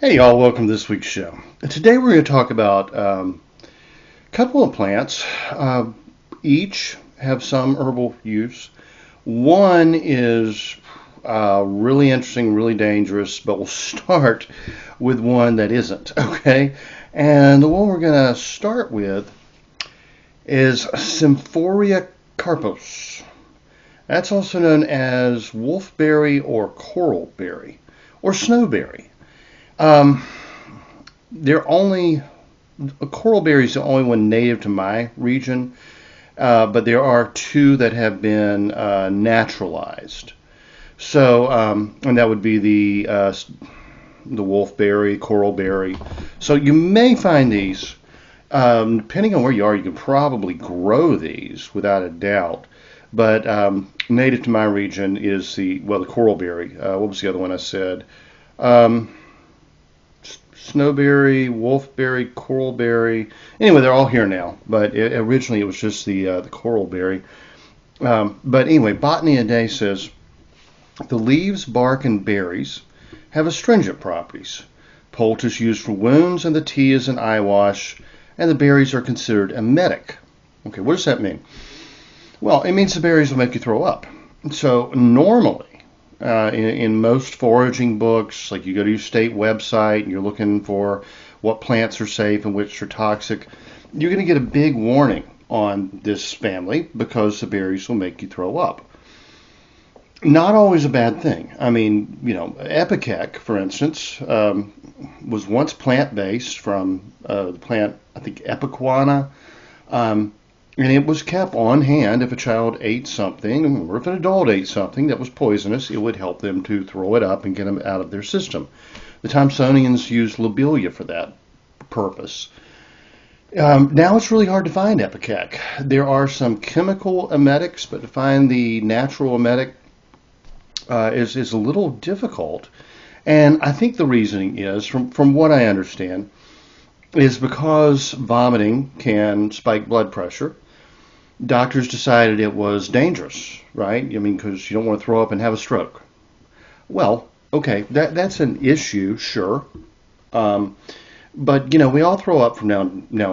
Hey y'all, welcome to this week's show. Today we're going to talk about a couple of plants. Each have some herbal use. One is really interesting, really dangerous, but we'll start with one that isn't, okay? And the one we're going to start with is Symphoricarpos. That's also known as Wolfberry or Coralberry or Snowberry. Coralberry is the only one native to my region, but there are two that have been naturalized. So, and that would be the Wolfberry, Coralberry. So you may find these, depending on where you are, you can probably grow these without a doubt. But native to my region is the Coralberry. What was the other one I said? Snowberry, Wolfberry, Coralberry. Anyway, they're all here now, but originally it was just the Coralberry. But anyway, Botany a Day says the leaves, bark, and berries have astringent properties. Pulp is used for wounds, and the tea is an eye wash, and the berries are considered emetic. Okay, what does that mean? Well, it means the berries will make you throw up. So normally, in most foraging books, like you go to your state website and you're looking for what plants are safe and which are toxic, you're going to get a big warning on this family because the berries will make you throw up. Not always a bad thing. I mean, ipecac, for instance, was once plant-based from the plant, I think, Epiquana. And it was kept on hand if a child ate something, or if an adult ate something that was poisonous, it would help them to throw it up and get them out of their system. The Thomsonians used lobelia for that purpose. Now it's really hard to find ipecac. There are some chemical emetics, but to find the natural emetic is a little difficult. And I think the reasoning is, from what I understand, is because vomiting can spike blood pressure. Doctors decided it was dangerous, right? I mean, because you don't want to throw up and have a stroke. Well, okay, that's an issue, sure. But, we all throw up from now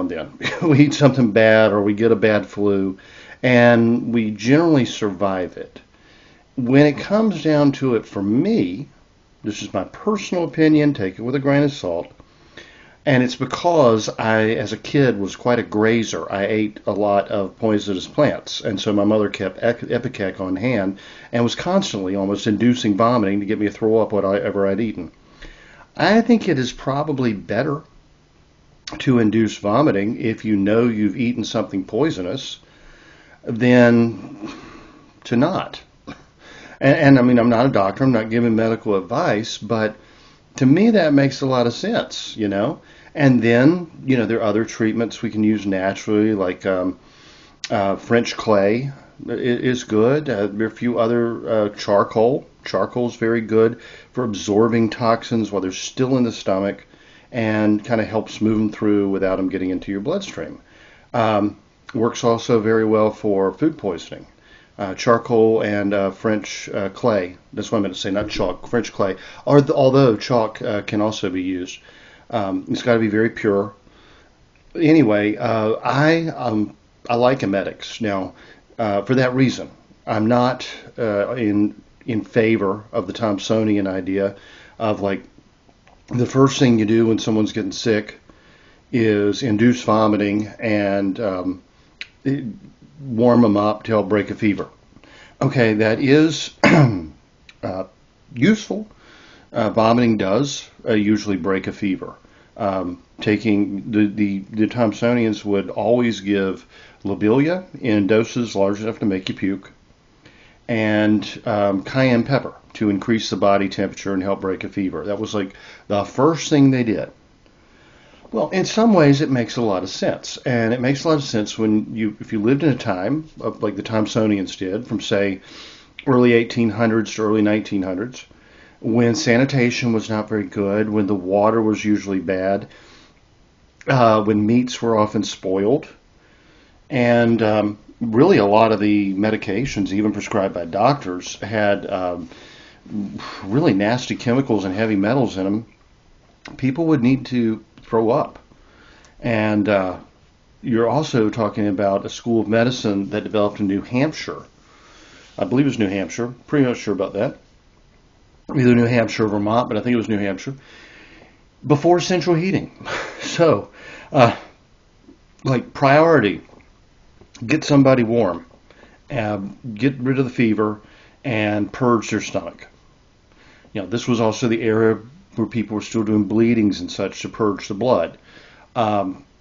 and then. We eat something bad or we get a bad flu, and we generally survive it. When it comes down to it, for me, this is my personal opinion, take it with a grain of salt, and it's because I, as a kid, was quite a grazer. I ate a lot of poisonous plants, and so my mother kept ipecac on hand and was constantly almost inducing vomiting to get me to throw up whatever I'd eaten. I think it is probably better to induce vomiting if you know you've eaten something poisonous than to not. And I mean, I'm not a doctor, I'm not giving medical advice, but to me that makes a lot of sense, And then, there are other treatments we can use naturally, like French clay is good. There are a few other charcoal Charcoal is very good for absorbing toxins while they're still in the stomach and kind of helps move them through without them getting into your bloodstream. Works also very well for food poisoning. Charcoal and French clay. That's what I meant to say, not chalk. French clay. Although chalk can also be used. It's got to be very pure. Anyway, I like emetics. Now, for that reason, I'm not in favor of the Thomsonian idea of like the first thing you do when someone's getting sick is induce vomiting and warm them up to help break a fever. Okay, that is useful. Vomiting does usually break a fever. Taking the Thomsonians would always give lobelia in doses large enough to make you puke, and cayenne pepper to increase the body temperature and help break a fever. That was like the first thing they did. Well, in some ways it makes a lot of sense, and it makes a lot of sense if you lived in a time like the Thomsonians did, from say early 1800s to early 1900s, when sanitation was not very good, when the water was usually bad, when meats were often spoiled, and really a lot of the medications, even prescribed by doctors, had really nasty chemicals and heavy metals in them. People would need to throw up. And you're also talking about a school of medicine that developed in New Hampshire. I believe it was New Hampshire. Pretty much sure about that. Either New Hampshire or Vermont, but I think it was New Hampshire. Before central heating. So, like priority, get somebody warm, get rid of the fever, and purge their stomach. You know, this was also the era where people were still doing bleedings and such to purge the blood.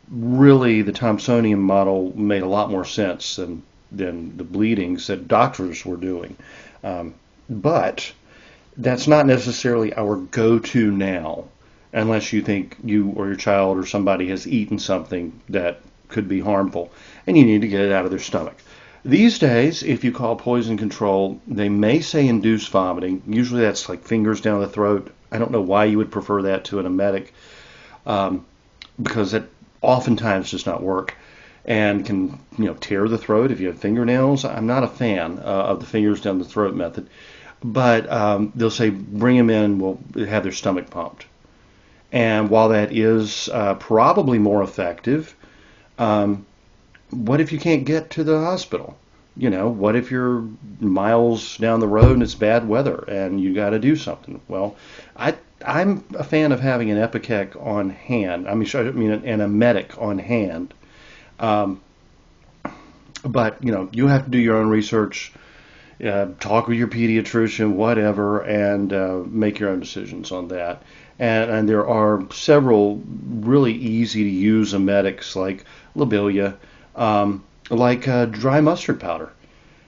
Really, the Thomsonian model made a lot more sense than the bleedings that doctors were doing. But that's not necessarily our go-to now, unless you think you or your child or somebody has eaten something that could be harmful, and you need to get it out of their stomach. These days, if you call poison control, they may say induced vomiting. Usually that's like fingers down the throat. I don't know why you would prefer that to an emetic, because it oftentimes does not work and can tear the throat if you have fingernails. I'm not a fan of the fingers down the throat method, but they'll say bring them in, we'll have their stomach pumped. And while that is probably more effective, what if you can't get to the hospital? What if you're miles down the road and it's bad weather and you got to do something? Well, I'm a fan of having an epicac on hand. An emetic on hand. But you have to do your own research, talk with your pediatrician, whatever, and make your own decisions on that. And there are several really easy to use emetics like lobelia, like dry mustard powder.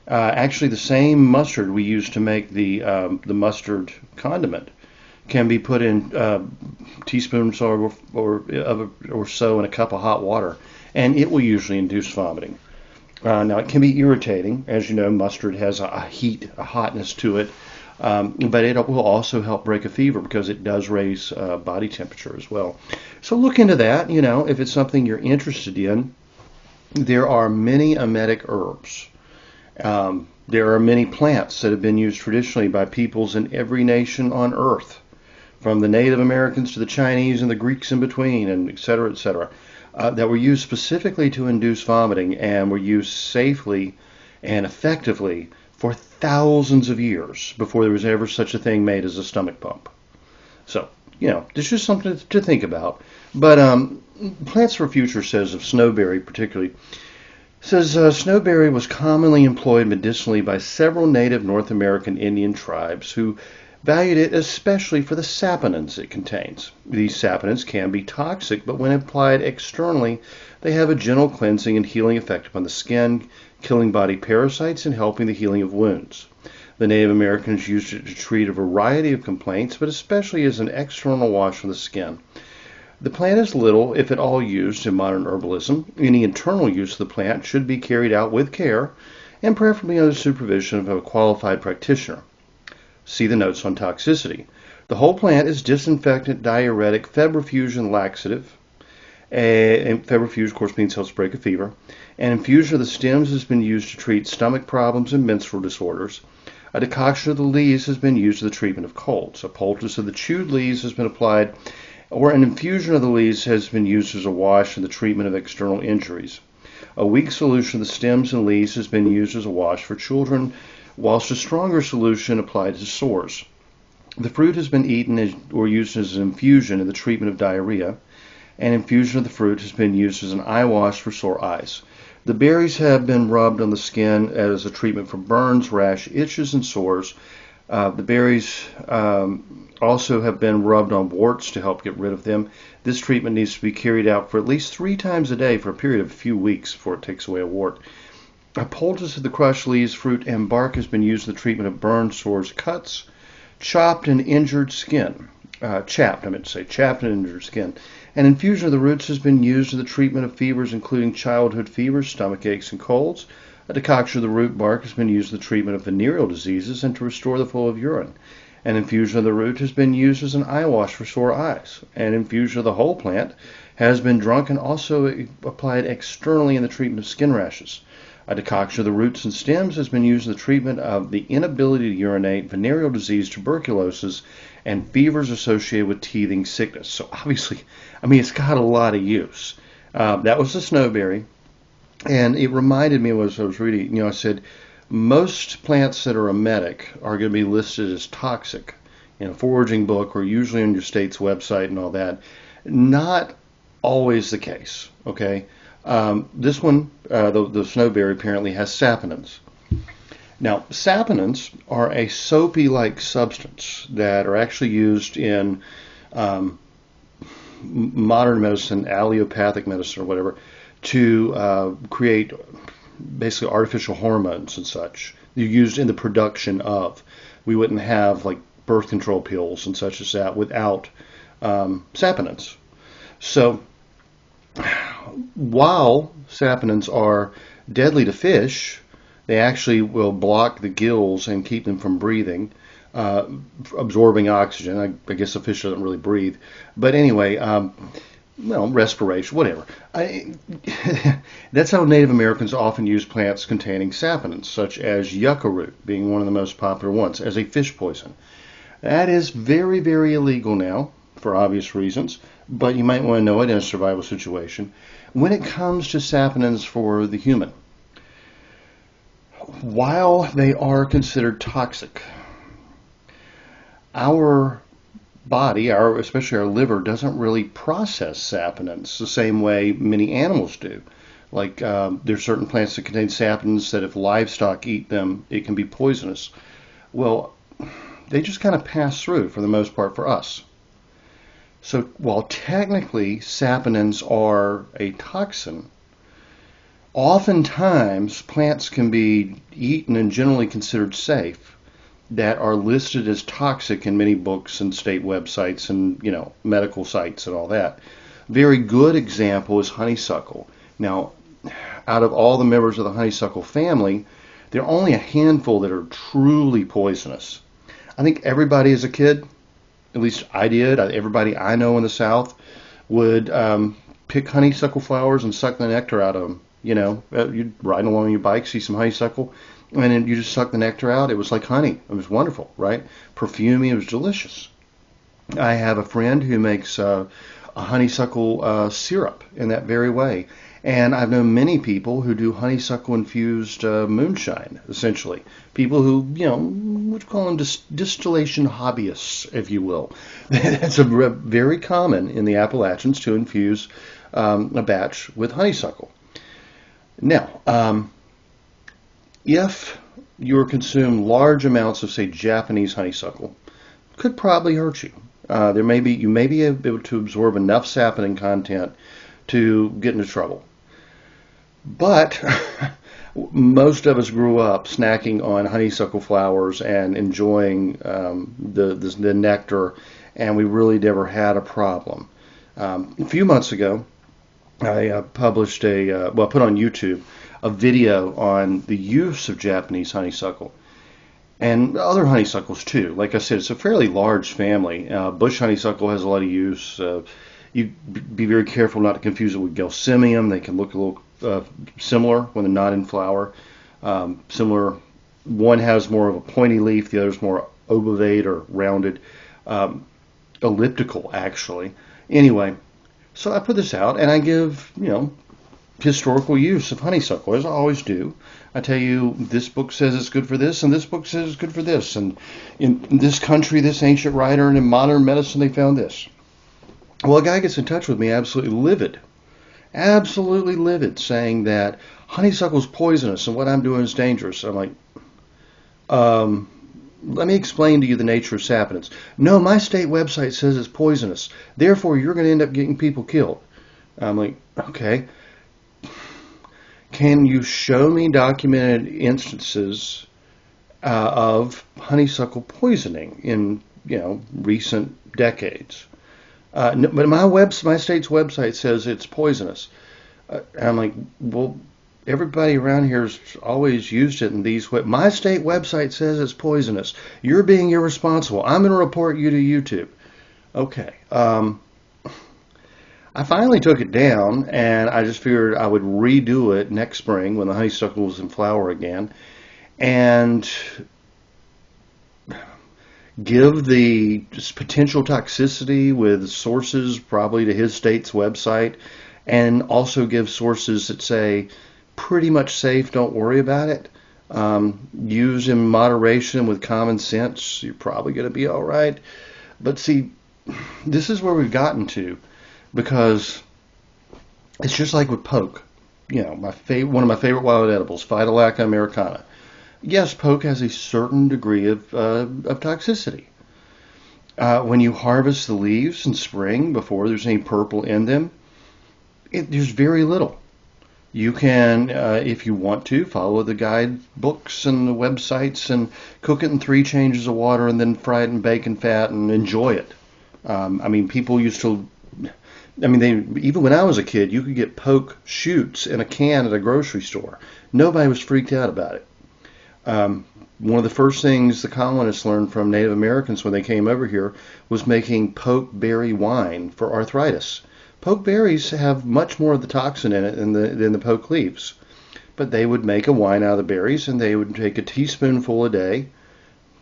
Actually, the same mustard we use to make the mustard condiment can be put in teaspoons or so in a cup of hot water, and it will usually induce vomiting. Now, it can be irritating. As you know, mustard has a hotness to it, but it will also help break a fever because it does raise body temperature as well. So look into that. If it's something you're interested in. There are many emetic herbs. There are many plants that have been used traditionally by peoples in every nation on earth, from the Native Americans to the Chinese and the Greeks in between, and et cetera, that were used specifically to induce vomiting and were used safely and effectively for thousands of years before there was ever such a thing made as a stomach pump. So, this is just something to think about. But Plants for Future says of Snowberry particularly, says Snowberry was commonly employed medicinally by several native North American Indian tribes who valued it especially for the saponins it contains. These saponins can be toxic, but when applied externally, they have a gentle cleansing and healing effect upon the skin, killing body parasites and helping the healing of wounds. The Native Americans used it to treat a variety of complaints, but especially as an external wash on the skin. The plant is little, if at all, used in modern herbalism. Any internal use of the plant should be carried out with care and preferably under supervision of a qualified practitioner. See the notes on toxicity. The whole plant is disinfectant, diuretic, febrifuge, and laxative. And febrifuge, of course, means helps break a fever. An infusion of the stems has been used to treat stomach problems and menstrual disorders. A decoction of the leaves has been used for the treatment of colds. A poultice of the chewed leaves has been applied, or an infusion of the leaves has been used as a wash in the treatment of external injuries. A weak solution of the stems and leaves has been used as a wash for children, whilst a stronger solution applied to sores. The fruit has been eaten or used as an infusion in the treatment of diarrhea. An infusion of the fruit has been used as an eye wash for sore eyes. The berries have been rubbed on the skin as a treatment for burns, rash, itches, and sores. The berries also have been rubbed on warts to help get rid of them. This treatment needs to be carried out for at least 3 times a day for a period of a few weeks before it takes away a wart. A poultice of the crushed leaves, fruit, and bark has been used in the treatment of burns, sores, cuts, chopped and injured skin. Chapped and injured skin. An infusion of the roots has been used in the treatment of fevers, including childhood fevers, stomach aches, and colds. A decoction of the root bark has been used in the treatment of venereal diseases and to restore the flow of urine. An infusion of the root has been used as an eye wash for sore eyes. An infusion of the whole plant has been drunk and also applied externally in the treatment of skin rashes. A decoction of the roots and stems has been used in the treatment of the inability to urinate, venereal disease, tuberculosis, and fevers associated with teething sickness. So obviously, it's got a lot of use. That was the snowberry. And it reminded me, as I was reading, I said, most plants that are emetic are going to be listed as toxic in a foraging book or usually on your state's website and all that. Not always the case, okay? This one, the snowberry, apparently has saponins. Now, saponins are a soapy-like substance that are actually used in modern medicine, allopathic medicine or whatever, to create basically artificial hormones and such. They're used in the production of. We wouldn't have like birth control pills and such as that without saponins. So while saponins are deadly to fish, they actually will block the gills and keep them from breathing, absorbing oxygen. I guess the fish doesn't really breathe. But anyway, respiration, whatever. That's how Native Americans often use plants containing saponins, such as yucca root being one of the most popular ones, as a fish poison. That is very, very illegal now, for obvious reasons, but you might want to know it in a survival situation. When it comes to saponins for the human, while they are considered toxic, our body, especially our liver, doesn't really process saponins the same way many animals do. Like there's certain plants that contain saponins that if livestock eat them, it can be poisonous. Well, they just kind of pass through for the most part for us. So while technically saponins are a toxin, oftentimes plants can be eaten and generally considered safe that are listed as toxic in many books and state websites and medical sites and all that. Very good example is honeysuckle. Now, out of all the members of the honeysuckle family, there are only a handful that are truly poisonous. I think everybody as a kid, at least I did, everybody I know in the South would pick honeysuckle flowers and suck the nectar out of them. You'd ride along on your bike, see some honeysuckle, and then you just suck the nectar out. It was like honey. It was wonderful, right? Perfumey. It was delicious. I have a friend who makes a honeysuckle syrup in that very way. And I've known many people who do honeysuckle-infused moonshine, essentially. People who, what you call them, distillation hobbyists, if you will. That's very common in the Appalachians to infuse a batch with honeysuckle. Now, if you were consume large amounts of, say, Japanese honeysuckle, could probably hurt you. You may be able to absorb enough saponin content to get into trouble. But most of us grew up snacking on honeysuckle flowers and enjoying the nectar, and we really never had a problem. A few months ago, I published put on YouTube a video on the use of Japanese honeysuckle. and other honeysuckles too. Like I said, it's a fairly large family. Bush honeysuckle has a lot of use. You be very careful not to confuse it with gelsemium. They can look a little similar when they're not in flower. Similar. One has more of a pointy leaf. The other's more obovate or rounded, elliptical actually. Anyway, so I put this out and I give historical use of honeysuckle, as I always do. I tell you, this book says it's good for this, and this book says it's good for this, and in this country, this ancient writer, and in modern medicine, they found this. Well, a guy gets in touch with me absolutely livid, saying that honeysuckle is poisonous and what I'm doing is dangerous. I'm like, let me explain to you the nature of saponins. No, my state website says it's poisonous. Therefore, you're going to end up getting people killed. I'm like, okay. Can you show me documented instances of honeysuckle poisoning in recent decades? But my state's website says it's poisonous. I'm like, well, everybody around here's always used it in these ways. My state website says it's poisonous. You're being irresponsible. I'm going to report you to YouTube. Okay. I finally took it down, and I just figured I would redo it next spring when the honeysuckle was in flower again, and give the potential toxicity with sources probably to his state's website, and also give sources that say pretty much safe, don't worry about it. Use in moderation with common sense, you're probably going to be all right. But see, this is where we've gotten to. Because it's just like with poke, one of my favorite wild edibles, Phytolacca americana. Yes, poke has a certain degree of toxicity. When you harvest the leaves in spring before there's any purple in them, there's very little. You can, if you want to, follow the guidebooks and the websites and cook it in 3 changes of water and then fry it in bacon fat and enjoy it. People used to. Even when I was a kid, you could get poke shoots in a can at a grocery store. Nobody was freaked out about it. One of the first things the colonists learned from Native Americans when they came over here was making poke berry wine for arthritis. Poke berries have much more of the toxin in it than the poke leaves. But they would make a wine out of the berries, and they would take a teaspoonful a day,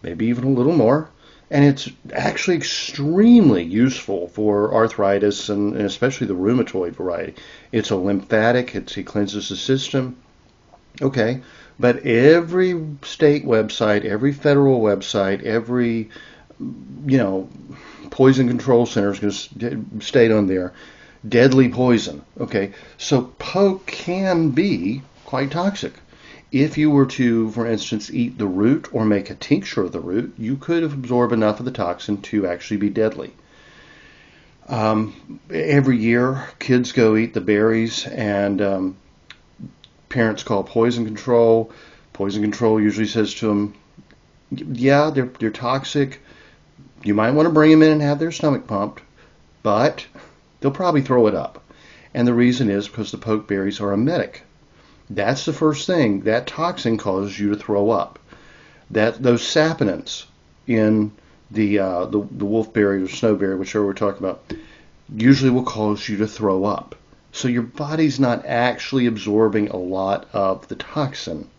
maybe even a little more. And it's actually extremely useful for arthritis and especially the rheumatoid variety. It's a lymphatic, it cleanses the system. Okay, but every state website, every federal website, every, poison control center is going to state on there, deadly poison. Okay, so poke can be quite toxic. If you were to, for instance, eat the root or make a tincture of the root, you could absorb enough of the toxin to actually be deadly. Every year, kids go eat the berries, and parents call poison control. Poison control usually says to them, yeah, they're toxic. You might want to bring them in and have their stomach pumped, but they'll probably throw it up. And the reason is because the poke berries are emetic. That's the first thing. That toxin causes you to throw up. Those saponins in the wolfberry or snowberry, whichever we're talking about, usually will cause you to throw up. So your body's not actually absorbing a lot of the toxin.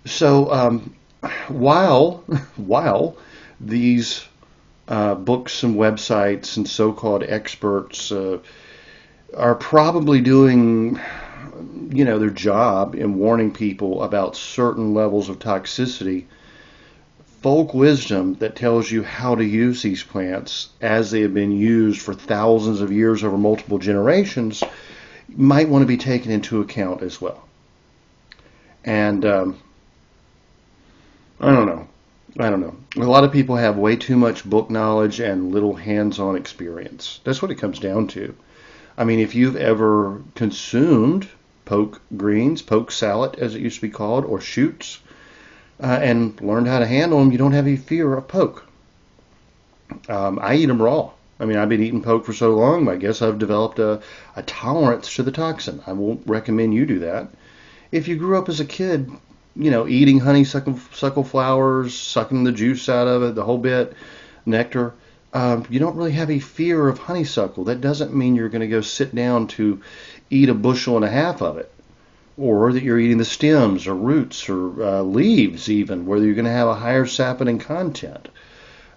So while these books and websites and so-called experts are probably doing their job in warning people about certain levels of toxicity, folk wisdom that tells you how to use these plants as they have been used for thousands of years over multiple generations might want to be taken into account as well. And I don't know. A lot of people have way too much book knowledge and little hands-on experience. That's what it comes down to. If you've ever consumed poke greens, poke salad as it used to be called, or shoots, and learned how to handle them, you don't have any fear of poke. I eat them raw. I've been eating poke for so long, I guess I've developed a tolerance to the toxin. I won't recommend you do that. If you grew up as a kid eating honeysuckle flowers, sucking the juice out of it, the whole bit, nectar, you don't really have a fear of honeysuckle. That doesn't mean you're going to go sit down to eat a bushel and a half of it, or that you're eating the stems or roots or leaves even, where you're going to have a higher saponin content.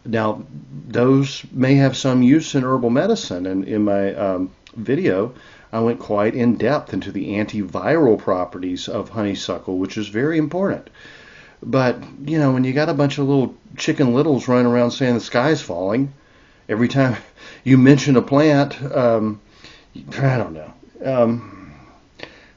Now, those may have some use in herbal medicine, and in my video, I went quite in depth into the antiviral properties of honeysuckle, which is very important. But, when you got a bunch of little chicken littles running around saying the sky's falling, every time you mention a plant, I don't know.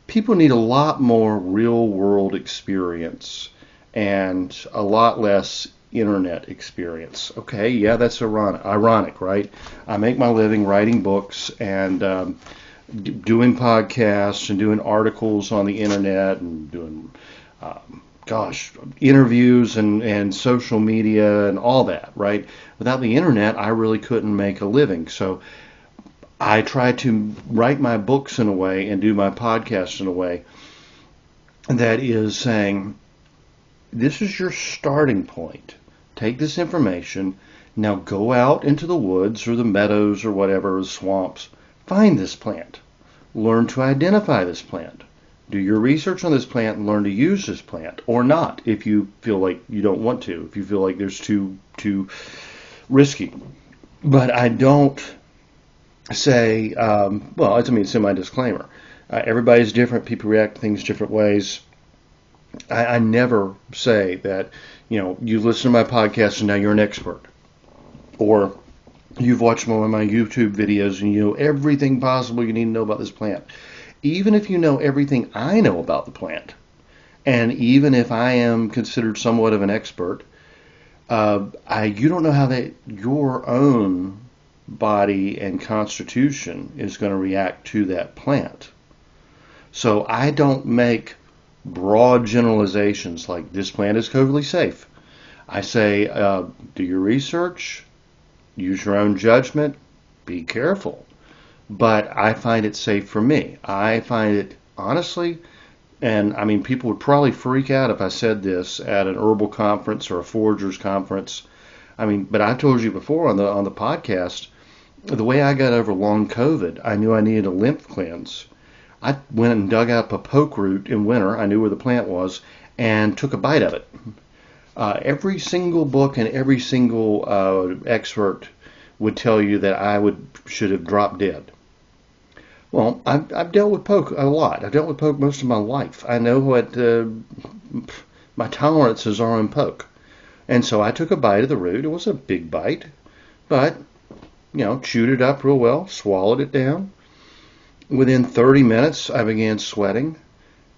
People need a lot more real-world experience and a lot less internet experience. Okay, yeah, that's ironic, right? I make my living writing books and doing podcasts and doing articles on the internet and doing, interviews and social media and all that, right? Without the internet, I really couldn't make a living. So I try to write my books in a way and do my podcasts in a way that is saying, this is your starting point. Take this information, now go out into the woods or the meadows or whatever, the swamps, find this plant, learn to identify this plant, do your research on this plant and learn to use this plant, or not if you feel like you don't want to, if you feel like there's too risky. But I don't say, it's in my disclaimer. Everybody's different, people react to things different ways. I never say that, you listen to my podcast and now you're an expert. Or you've watched one of my YouTube videos and you know everything possible you need to know about this plant. Even if you know everything I know about the plant, and even if I am considered somewhat of an expert, you don't know how your own body and constitution is going to react to that plant. So I don't make broad generalizations like this plant is totally safe. I say, do your research, use your own judgment, be careful. But I find it safe for me. I find it, honestly, and people would probably freak out if I said this at an herbal conference or a foragers conference. But I told you before on the podcast, the way I got over long COVID, I knew I needed a lymph cleanse. I went and dug up a poke root in winter. I knew where the plant was and took a bite of it. Every single book and every single expert would tell you that I should have dropped dead. Well, I've dealt with poke a lot. I've dealt with poke most of my life. I know what my tolerances are on poke. And so I took a bite of the root. It was a big bite, but, chewed it up real well, swallowed it down. Within 30 minutes, I began sweating,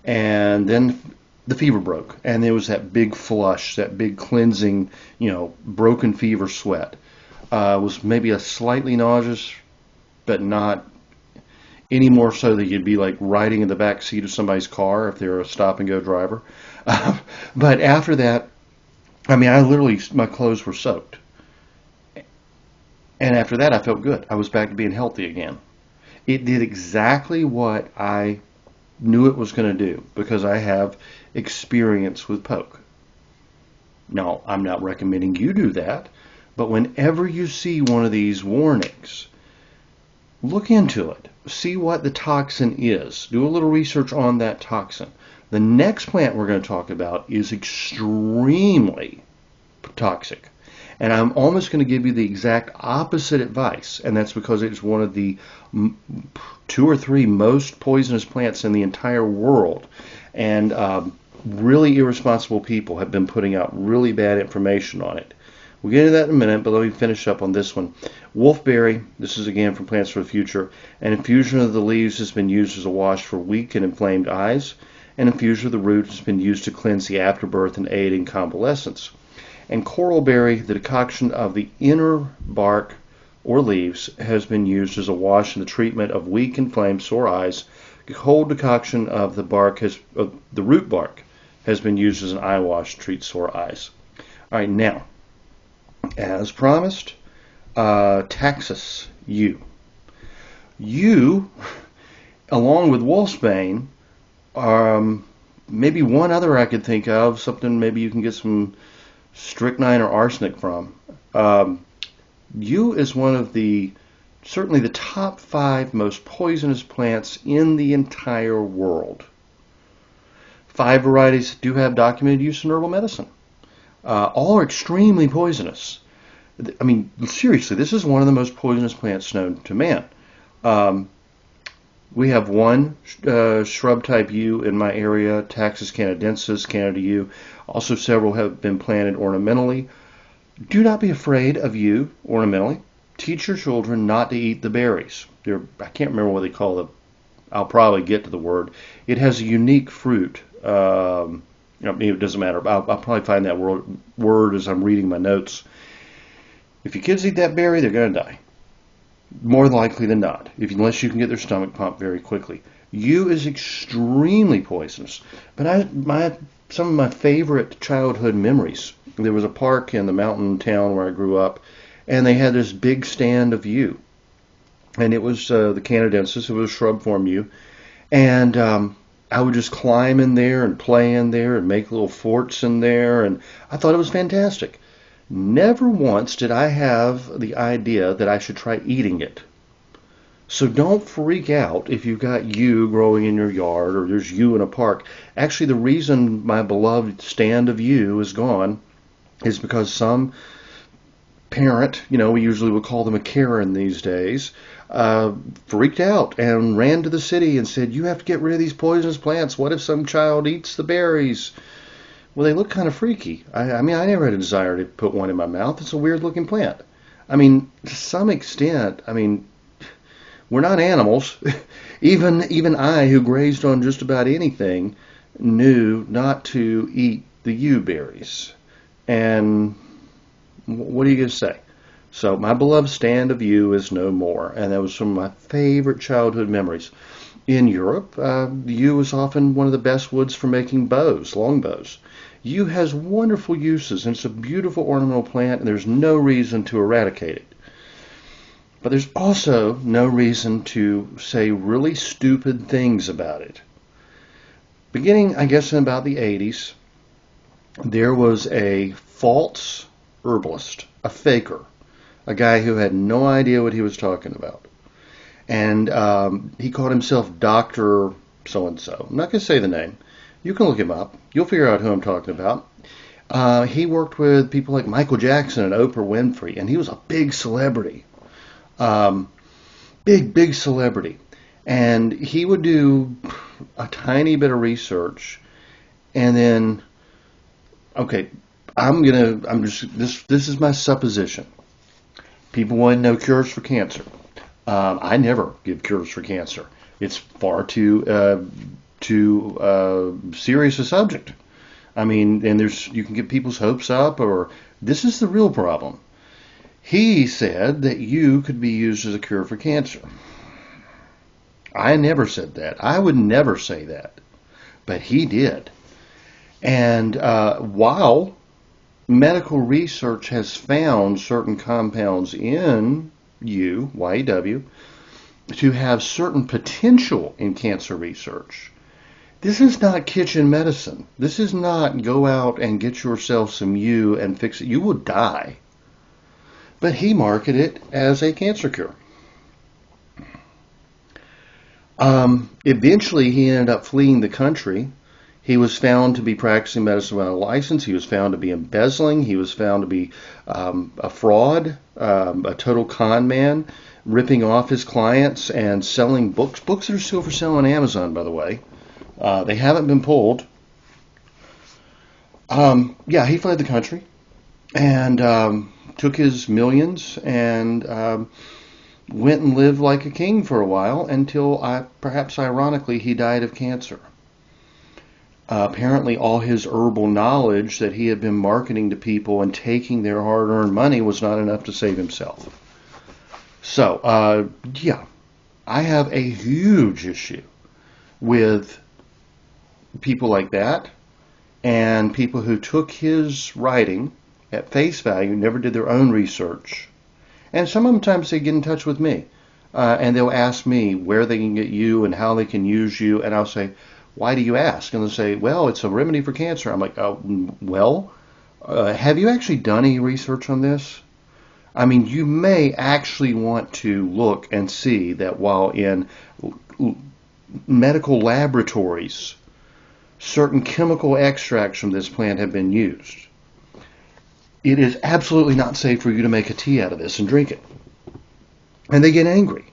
and then the fever broke. And there was that big flush, that big cleansing, broken fever sweat. It was maybe a slightly nauseous, but not any more so that you'd be like riding in the back seat of somebody's car if they're a stop-and-go driver. But after that, my clothes were soaked. And after that, I felt good. I was back to being healthy again. It did exactly what I knew it was going to do because I have experience with poke. Now, I'm not recommending you do that, but whenever you see one of these warnings, look into it. See what the toxin is. Do a little research on that toxin. The next plant we're going to talk about is extremely toxic. And I'm almost going to give you the exact opposite advice, and that's because it's one of the 2 or 3 most poisonous plants in the entire world. And really irresponsible people have been putting out really bad information on it. We'll get into that in a minute, but let me finish up on this one. Wolfberry, this is again from Plants for the Future. An infusion of the leaves has been used as a wash for weak and inflamed eyes. An infusion of the root has been used to cleanse the afterbirth and aid in convalescence. And coralberry, the decoction of the inner bark or leaves, has been used as a wash in the treatment of weak, inflamed, sore eyes. The whole decoction of the root bark has been used as an eye wash to treat sore eyes. All right, now, as promised, Taxus, Yew. Yew, along with wolfsbane, maybe one other I could think of, something maybe you can get some strychnine or arsenic from. Yew is one of certainly the top 5 most poisonous plants in the entire world. 5 varieties do have documented use in herbal medicine. All are extremely poisonous. I mean, seriously, this is one of the most poisonous plants known to man. We have one shrub type yew in my area, Taxus canadensis, Canada yew. Also, several have been planted ornamentally. Do not be afraid of yew ornamentally. Teach your children not to eat the berries. I can't remember what they call them. I'll probably get to the word. It has a unique fruit. It doesn't matter. I'll probably find that word as I'm reading my notes. If your kids eat that berry, they're going to die. More likely than not, unless you can get their stomach pumped very quickly. Yew is extremely poisonous. But some of my favorite childhood memories, there was a park in the mountain town where I grew up, and they had this big stand of yew. And it was the canadensis, it was a shrub form yew. And I would just climb in there and play in there and make little forts in there, and I thought it was fantastic. Never once did I have the idea that I should try eating it. So don't freak out if you've got yew growing in your yard or there's yew in a park. Actually, the reason my beloved stand of yew is gone is because some parent, we usually would call them a Karen these days, freaked out and ran to the city and said, "You have to get rid of these poisonous plants. What if some child eats the berries?" Well, they look kind of freaky. I mean, I never had a desire to put one in my mouth. It's a weird-looking plant. I mean, to some extent, we're not animals. Even I, who grazed on just about anything, knew not to eat the yew berries. And what are you going to say? So my beloved stand of yew is no more, and that was some of my favorite childhood memories. In Europe, yew is often one of the best woods for making bows, long bows. Yew has wonderful uses, and it's a beautiful ornamental plant, and there's no reason to eradicate it. But there's also no reason to say really stupid things about it. Beginning, I guess, in about the 80s, there was a false herbalist, a faker, a guy who had no idea what he was talking about. And he called himself Dr. So-and-so. I'm not going to say the name. You can look him up. You'll figure out who I'm talking about. He worked with people like Michael Jackson and Oprah Winfrey, and he was a big celebrity. Big celebrity. And he would do a tiny bit of research, and then, okay, this is my supposition. People want to know cures for cancer. I never give cures for cancer. It's far too serious a subject. I mean, and you can get people's hopes up, or this is the real problem. He said that yew could be used as a cure for cancer. I never said that. I would never say that, but he did. And while medical research has found certain compounds in yew, YEW, to have certain potential in cancer research, this is not kitchen medicine. This is not go out and get yourself some yew and fix it. You will die. But he marketed it as a cancer cure. Eventually, he ended up fleeing the country. He was found to be practicing medicine without a license. He was found to be embezzling. He was found to be a fraud, a total con man, ripping off his clients and selling books. Books that are still for sale on Amazon, by the way. They haven't been pulled. He fled the country and took his millions and went and lived like a king for a while until, perhaps ironically, he died of cancer. Apparently, all his herbal knowledge that he had been marketing to people and taking their hard-earned money was not enough to save himself. So, I have a huge issue with people like that and people who took his writing at face value, never did their own research. And sometimes they get in touch with me and they'll ask me where they can get yew and how they can use yew, and I'll say, Why do you ask? And they'll say, well, it's a remedy for cancer. I'm like, oh, well, have you actually done any research on this? I mean, you may actually want to look and see that while in medical laboratories, certain chemical extracts from this plant have been used, it is absolutely not safe for you to make a tea out of this and drink it. And they get angry.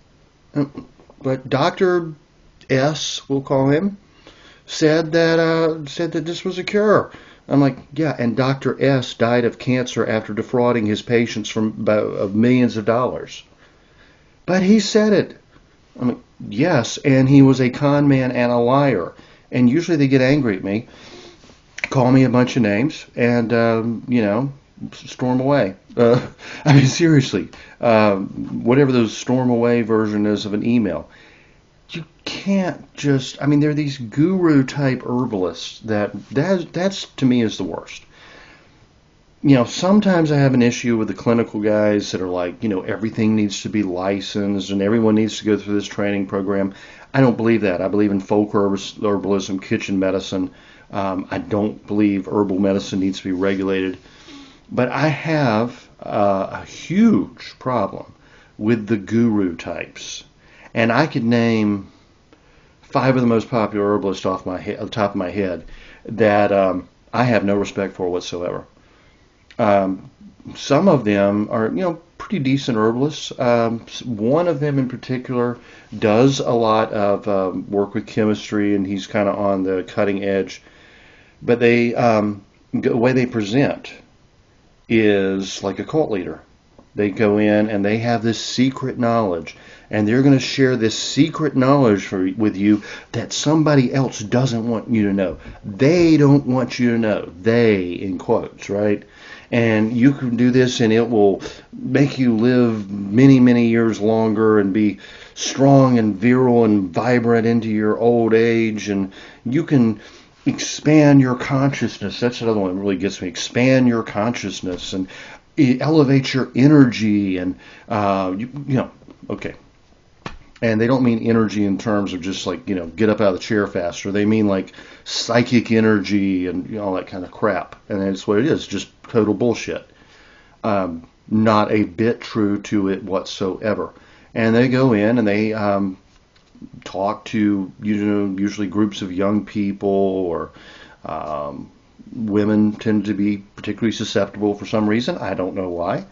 But Dr. S, we'll call him, said that this was a cure. I'm like, yeah, and Dr. S died of cancer after defrauding his patients of millions of dollars. But he said it. I'm like, yes, and he was a con man and a liar. And usually they get angry at me, call me a bunch of names, and, storm away. I mean, seriously, whatever the storm away version is of an email. You can't just, I mean, there are these guru type herbalists that's to me is the worst. Sometimes I have an issue with the clinical guys that are like, everything needs to be licensed and everyone needs to go through this training program. I don't believe that. I believe in folk herbalism, kitchen medicine. I don't believe herbal medicine needs to be regulated. But I have a huge problem with the guru types. And I could name 5 of the most popular herbalists off the top of my head that I have no respect for whatsoever. Some of them are, pretty decent herbalists. One of them in particular does a lot of work with chemistry, and he's kind of on the cutting edge. But the way they present is like a cult leader. They go in and they have this secret knowledge, and they're going to share this secret knowledge with you that somebody else doesn't want you to know. They don't want you to know. They, in quotes, right? And you can do this and it will make you live many, many years longer and be strong and virile and vibrant into your old age, and you can expand your consciousness. That's another one that really gets me. Expand your consciousness and elevate your energy, and okay. And they don't mean energy in terms of just like, get up out of the chair faster. They mean like psychic energy and all that kind of crap. And that's what it is, just total bullshit. Not a bit true to it whatsoever. And they go in and they talk to, usually groups of young people, or women tend to be particularly susceptible for some reason. I don't know why.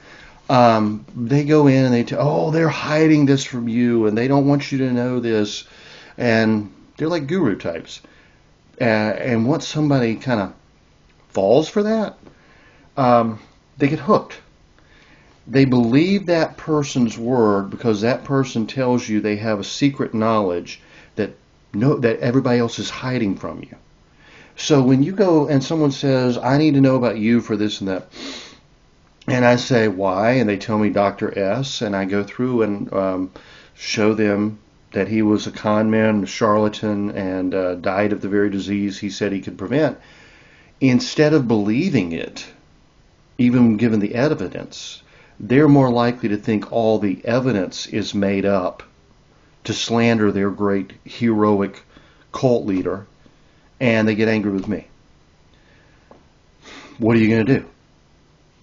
They go in and they're hiding this from you and they don't want you to know this. And they're like guru types. And once somebody kind of falls for that, they get hooked. They believe that person's word because that person tells you they have a secret knowledge that everybody else is hiding from you. So when you go and someone says, I need to know about you for this and that, and I say, why? And they tell me Dr. S, and I go through and show them that he was a con man, a charlatan, and died of the very disease he said he could prevent. Instead of believing it, even given the evidence, they're more likely to think all the evidence is made up to slander their great heroic cult leader, and they get angry with me. What are you going to do?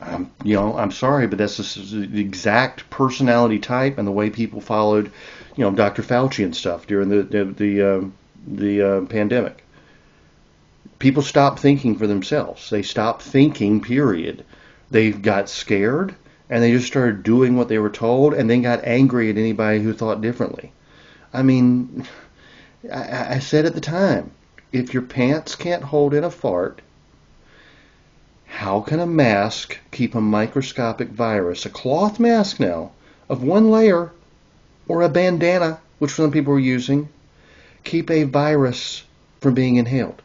I'm sorry, but that's the exact personality type and the way people followed, Dr. Fauci and stuff during the pandemic. People stopped thinking for themselves. They stopped thinking, period. They got scared, and they just started doing what they were told, and then got angry at anybody who thought differently. I mean, I said at the time, if your pants can't hold in a fart, how can a mask keep a microscopic virus, a cloth mask now, of one layer, or a bandana, which some people are using, keep a virus from being inhaled?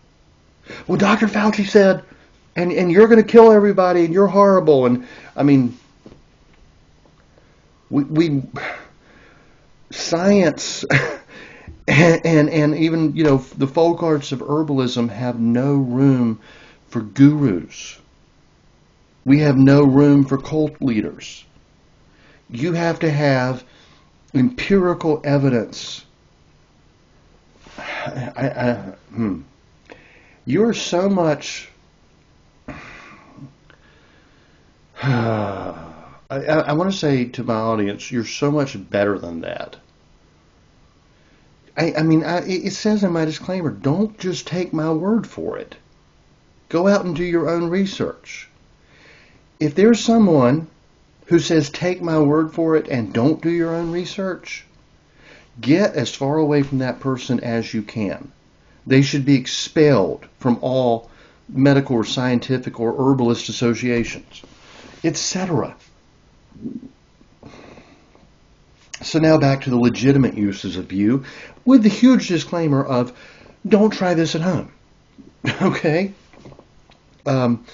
Well, Dr. Fauci said, and you're going to kill everybody, and you're horrible. And I mean, we science and even the folk arts of herbalism have no room for gurus. We have no room for cult leaders. You have to have empirical evidence You're so much. I want to say to my audience, you're so much better than that. It says in my disclaimer, don't just take my word for it. Go out and do your own research. If there's someone who says take my word for it and don't do your own research, get as far away from that person as you can. They should be expelled from all medical or scientific or herbalist associations, etc. So now back to the legitimate uses of yew, with the huge disclaimer of don't try this at home. Okay? And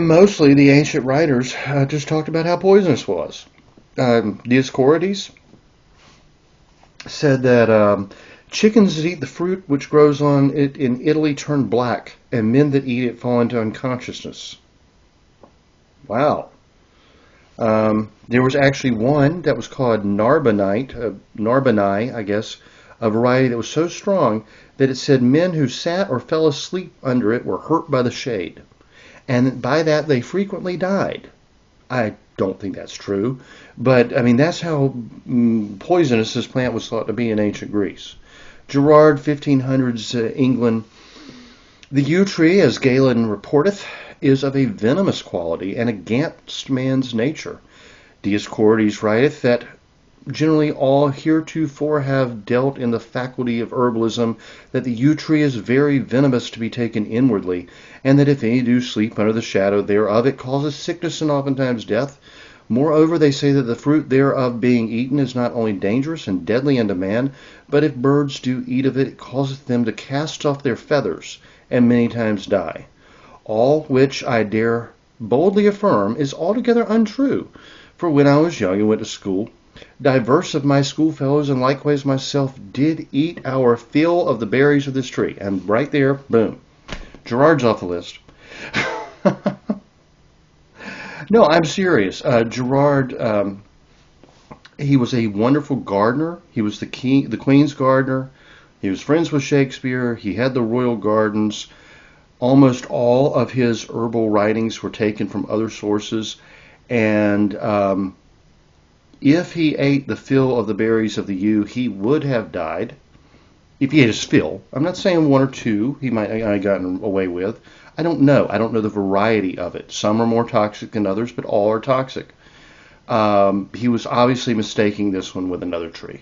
mostly the ancient writers just talked about how poisonous it was. Dioscorides said that chickens that eat the fruit which grows on it in Italy turn black, and men that eat it fall into unconsciousness. Wow. There was actually one that was called Narbonite, I guess, a variety that was so strong that it said men who sat or fell asleep under it were hurt by the shade. And by that, they frequently died. I don't think that's true, but that's how poisonous this plant was thought to be in ancient Greece. Gerard, 1500s England. The yew tree, as Galen reporteth, is of a venomous quality and against man's nature. Dioscorides writeth that generally all heretofore have dealt in the faculty of herbalism, that the yew tree is very venomous to be taken inwardly, and that if any do sleep under the shadow thereof, it causes sickness and oftentimes death. Moreover, they say that the fruit thereof being eaten is not only dangerous and deadly unto man, but if birds do eat of it, it causeth them to cast off their feathers, and many times die. All which I dare boldly affirm is altogether untrue. For when I was young and went to school, diverse of my schoolfellows and likewise myself did eat our fill of the berries of this tree. And right there, boom, Gerard's off the list. No, I'm serious. Gerard, he was a wonderful gardener. He was the Queen's gardener. He was friends with Shakespeare. He had the royal gardens. Almost all of his herbal writings were taken from other sources, and if he ate the fill of the berries of the yew, he would have died. If he ate his fill. I'm not saying one or two he might have gotten away with. I don't know. I don't know the variety of it. Some are more toxic than others, but all are toxic. He was obviously mistaking this one with another tree.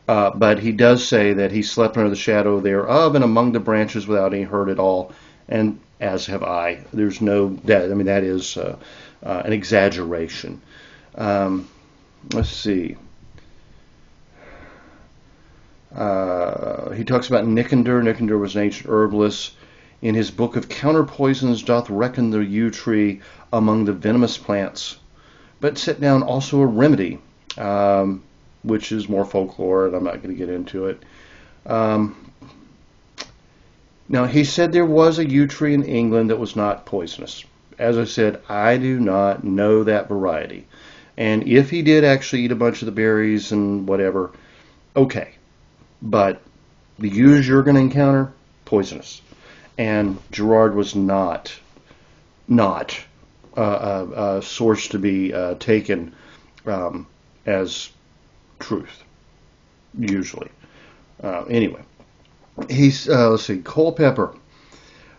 But he does say that he slept under the shadow thereof and among the branches without any hurt at all, and as have I. There's no that. That is an exaggeration. Let's see. He talks about Nicander. Nicander was an ancient herbalist. In his book of Counterpoisons doth reckon the yew tree among the venomous plants, but set down also a remedy, which is more folklore, and I'm not going to get into it. Now, he said there was a yew tree in England that was not poisonous. As I said, I do not know that variety. And if he did actually eat a bunch of the berries and whatever, okay. But the yews you're going to encounter, poisonous. And Gerard was not a source to be taken as truth, usually. Anyway, he's, let's see, Culpeper,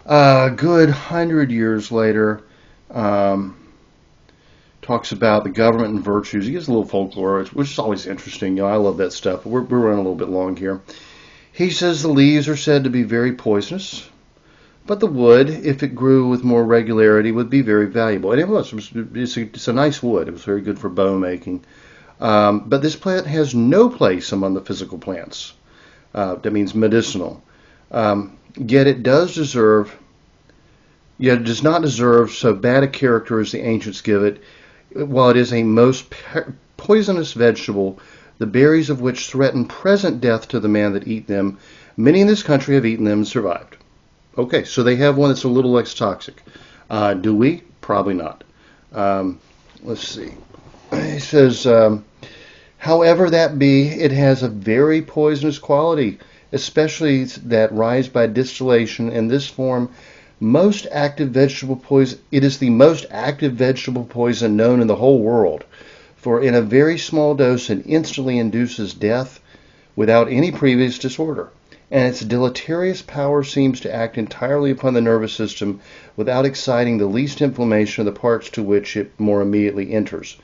a good 100 years later, talks about the government and virtues. He gives a little folklore, which is always interesting. I love that stuff. We're running a little bit long here. He says the leaves are said to be very poisonous, but the wood, if it grew with more regularity, would be very valuable. And it's a nice wood. It was very good for bow making. But this plant has no place among the physical plants. That means medicinal. Yet it does not deserve so bad a character as the ancients give it. While it is a most poisonous vegetable, the berries of which threaten present death to the man that eat them, many in this country have eaten them and survived. Okay, so they have one that's a little less toxic. Do we? Probably not. Let's see. He says, However that be, it has a very poisonous quality, especially that rise by distillation. In this form, most active vegetable poison. It is the most active vegetable poison known in the whole world, for in a very small dose it instantly induces death without any previous disorder, and its deleterious power seems to act entirely upon the nervous system without exciting the least inflammation of the parts to which it more immediately enters.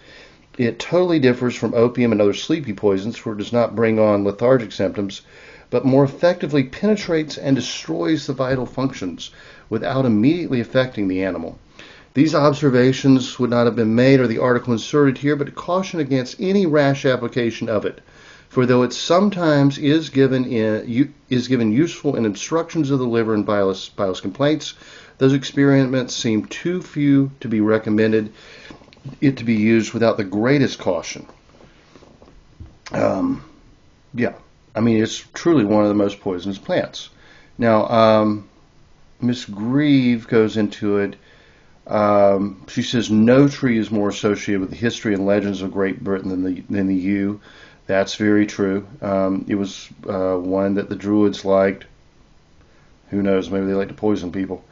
It totally differs from opium and other sleepy poisons, for it does not bring on lethargic symptoms, but more effectively penetrates and destroys the vital functions without immediately affecting the animal. These observations would not have been made or the article inserted here, but caution against any rash application of it. For though it sometimes is given useful in obstructions of the liver and bilious complaints, those experiments seem too few to be recommended it to be used without the greatest caution. It's truly one of the most poisonous plants. Now, Miss Grieve goes into it. She says no tree is more associated with the history and legends of Great Britain than the yew. That's very true. It was one that the Druids liked. Who knows? Maybe they like to poison people.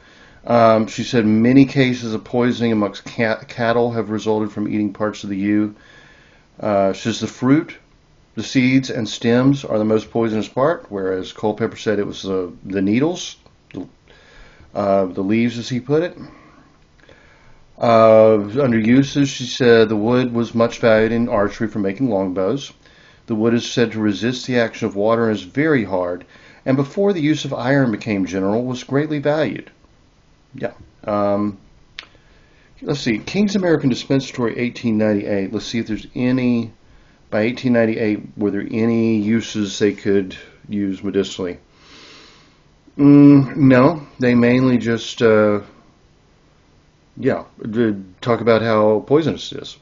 She said many cases of poisoning amongst cattle have resulted from eating parts of the yew. She says the fruit, the seeds, and stems are the most poisonous part, whereas Culpeper said it was the needles, the leaves, as he put it. Under uses, she said the wood was much valued in archery for making longbows. The wood is said to resist the action of water and is very hard, and before the use of iron became general, was greatly valued. Yeah. Let's see. King's American Dispensatory, 1898. Let's see if there's any. By 1898, were there any uses they could use medicinally? No. They mainly just, talk about how poisonous it is.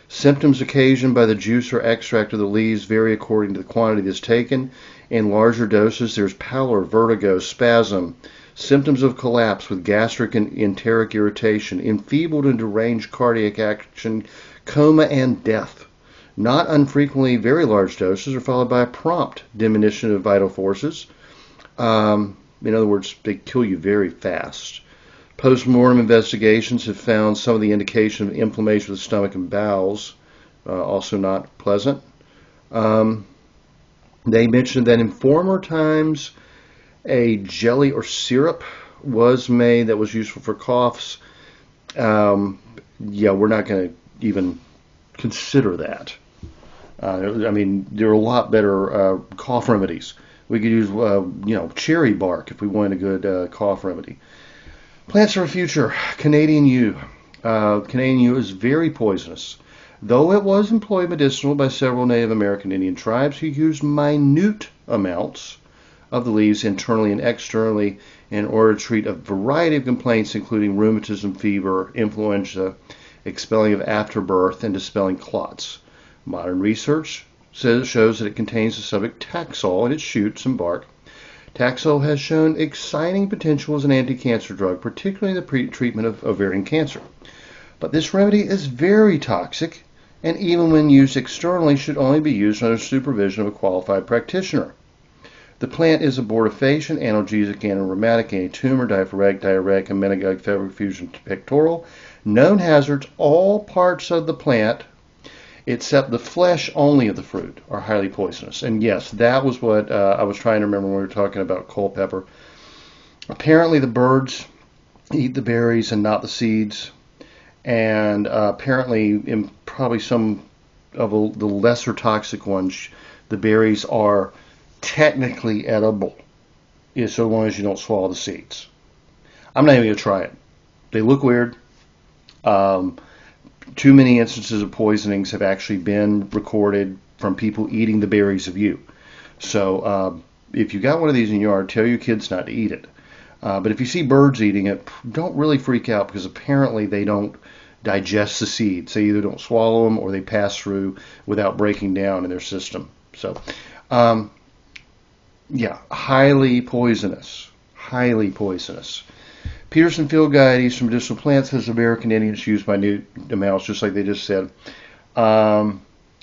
Symptoms occasioned by the juice or extract of the leaves vary according to the quantity that is taken. In larger doses, there's pallor, vertigo, spasm, symptoms of collapse with gastric and enteric irritation, enfeebled and deranged cardiac action, coma, and death. Not unfrequently, very large doses are followed by a prompt diminution of vital forces. In other words, they kill you very fast. Post-mortem investigations have found some of the indication of inflammation of the stomach and bowels, also not pleasant. They mentioned that in former times, a jelly or syrup was made that was useful for coughs. We're not going to even consider that. There are a lot better cough remedies. We could use, cherry bark if we want a good cough remedy. Plants for the future. Canadian yew. Canadian yew is very poisonous. Though it was employed medicinal by several Native American Indian tribes who used minute amounts of the leaves internally and externally in order to treat a variety of complaints, including rheumatism, fever, influenza, expelling of afterbirth, and dispelling clots. Modern research shows that it contains the subject Taxol in its shoots and bark. Taxol has shown exciting potential as an anti-cancer drug, particularly in the treatment of ovarian cancer. But this remedy is very toxic, and even when used externally, should only be used under supervision of a qualified practitioner. The plant is abortifacient, analgesic, antirheumatic, anti-tumor, diaphoretic, diuretic, and meningitic, febrifusion, pectoral. Known hazards: all parts of the plant, except the flesh only of the fruit, are highly poisonous. And yes, that was what I was trying to remember when we were talking about Culpeper. Apparently the birds eat the berries and not the seeds. And apparently in probably some of the lesser toxic ones, the berries are technically edible, so long as you don't swallow the seeds. I'm not even going to try it. They look weird. Too many instances of poisonings have actually been recorded from people eating the berries of yew. So if you got one of these in your yard, tell your kids not to eat it. But if you see birds eating it, don't really freak out, because apparently they don't digest the seeds. They either don't swallow them or they pass through without breaking down in their system. So, highly poisonous. Highly poisonous. Peterson Field Guide, Eastern Medicinal Plants, says American Indians use minute amounts, just like they just said.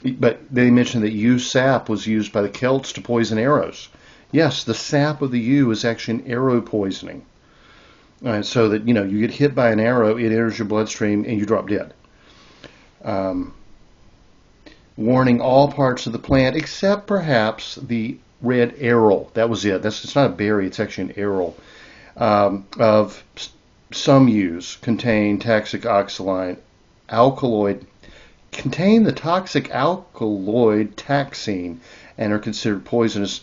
But they mentioned that yew sap was used by the Celts to poison arrows. Yes, the sap of the yew is actually an arrow poisoning. So that, you get hit by an arrow, it enters your bloodstream, and you drop dead. Warning all parts of the plant except perhaps the red aril. That was it. It's not a berry, it's actually an aril. Of some yews contain the toxic alkaloid taxine and are considered poisonous.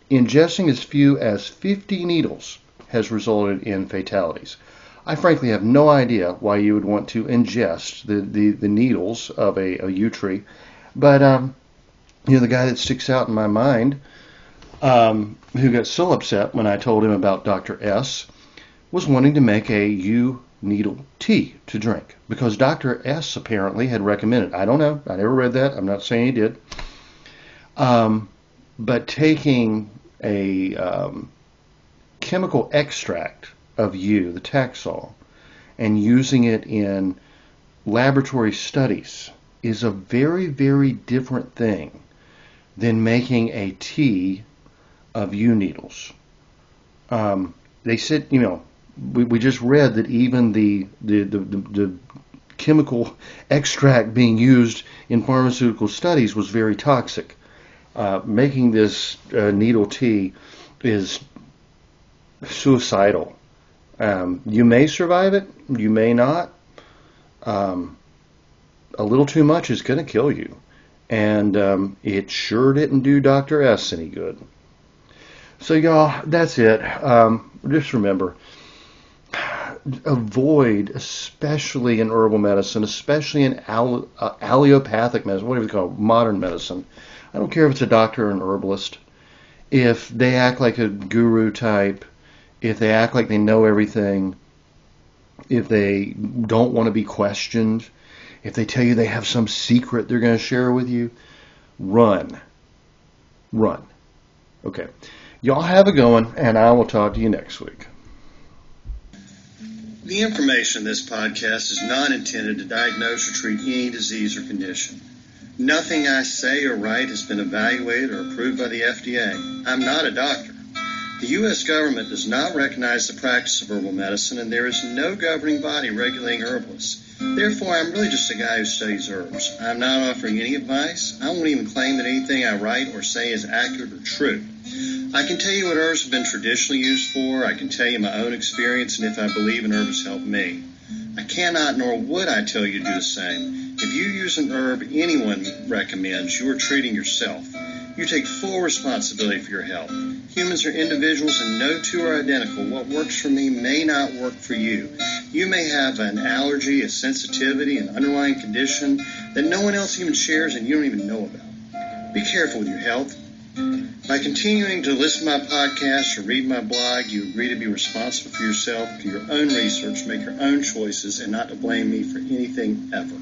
Ingesting as few as 50 needles has resulted in fatalities. I frankly have no idea why you would want to ingest the needles of a yew tree, but the guy that sticks out in my mind, who got so upset when I told him about Dr. S, was wanting to make a yew needle tea to drink because Dr. S apparently had recommended. I don't know. I never read that. I'm not saying he did. But taking a chemical extract of yew, the Taxol, and using it in laboratory studies is a very, very different thing than making a tea of yew needles. They said, we just read that even the chemical extract being used in pharmaceutical studies was very toxic. Making this needle tea is suicidal. You may survive it, you may not. A little too much is going to kill you. And it sure didn't do Dr. S any good. So y'all, that's it. Just remember, avoid, especially in herbal medicine, especially in allopathic medicine, whatever you call it, modern medicine. I don't care if it's a doctor or an herbalist. If they act like a guru type, if they act like they know everything, if they don't want to be questioned, if they tell you they have some secret they're going to share with you, run. Run. Okay. Y'all have a good one, and I will talk to you next week. The information in this podcast is not intended to diagnose or treat any disease or condition. Nothing I say or write has been evaluated or approved by the FDA. I'm not a doctor. The U.S. government does not recognize the practice of herbal medicine, and there is no governing body regulating herbalists. Therefore, I'm really just a guy who studies herbs. I'm not offering any advice. I won't even claim that anything I write or say is accurate or true. I can tell you what herbs have been traditionally used for. I can tell you my own experience and if I believe an herb has helped me. I cannot nor would I tell you to do the same. If you use an herb anyone recommends, you are treating yourself. You take full responsibility for your health. Humans are individuals and no two are identical. What works for me may not work for you. You may have an allergy, a sensitivity, an underlying condition that no one else even shares and you don't even know about. Be careful with your health. By continuing to listen to my podcast or read my blog, you agree to be responsible for yourself, do your own research, make your own choices, and not to blame me for anything ever.